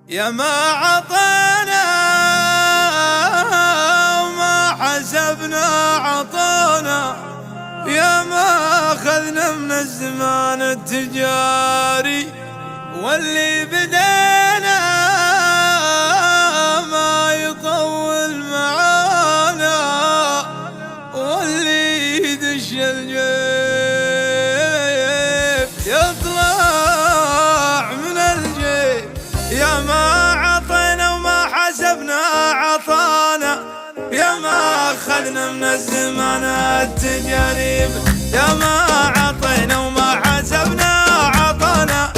يا ما عطينا وما حسبنا عطانا، يا ما أخذنا من الزمان التجاري واللي بدينا ما يطول معانا، واللي يدش الجيب يطلع من الجيب. يا ما عطينا وما حسبنا عطانا، يا ما أخذنا من الزمان التجاري، يا ما عطينا وما حسبنا عطانا،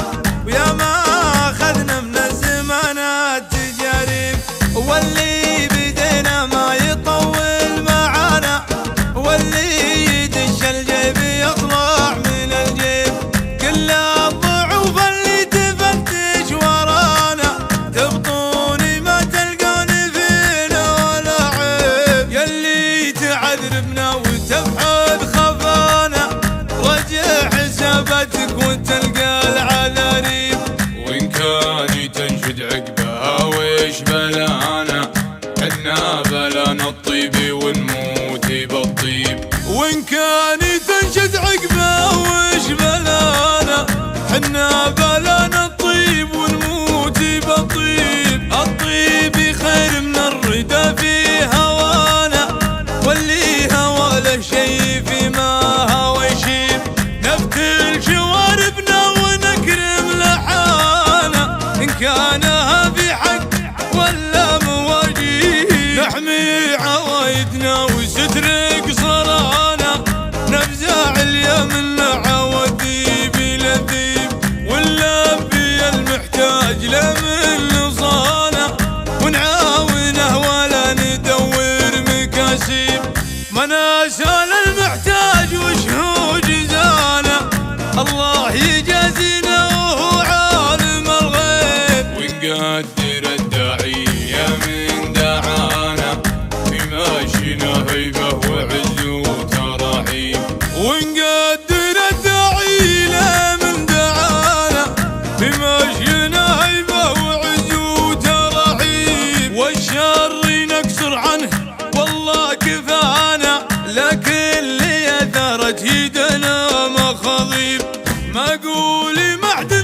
ويا ما أخذنا من الزمان التجاري واللي بدينا ما يطول معانا، واللي يدش الجيب يطلع من الجيب. كل الضعوف اللي تفتش ورانا تبطوني ما تلقوني فينا ولا عيب، يلي تعذربنا وتبحث خفانا رجع حساباتك وتلقى العذاريب. وإن كان تنشد عقبها ويش بلانا، عدنا بلانا الطيب ونموت بالطيب. وإن كان تنشد عقبها ويش بلانا، حنا بلانا الطيب ونموت بالطيب. الطيب خير من الردى في هوانا، واللي هوى له شي فيما هوى يشيب. نفتل شواربنا ونكرم لحانا، إن كانها في حق ولا مواجيب. نحمي عوايدنا وستر قصرانا، نفزع اليمن عوديب لذيب. ونلبي المحتاج لمن نصانا، ونعاونه ولا ندور مكاسيب. ما سال المحتاج وشهو جزانا، الله يجازينا وهو عالم الغيب. ونقدر الداعية من دعانا، في ماشينا هيبة وعز وتراحيب. ونقدر الداعي له من دعانا، بمشينا هيبة وعز وترحيب. والشر نكسر عنه والله كفانا، لكن اللي اثرت يدنا مخاضيب. ما قولي معدل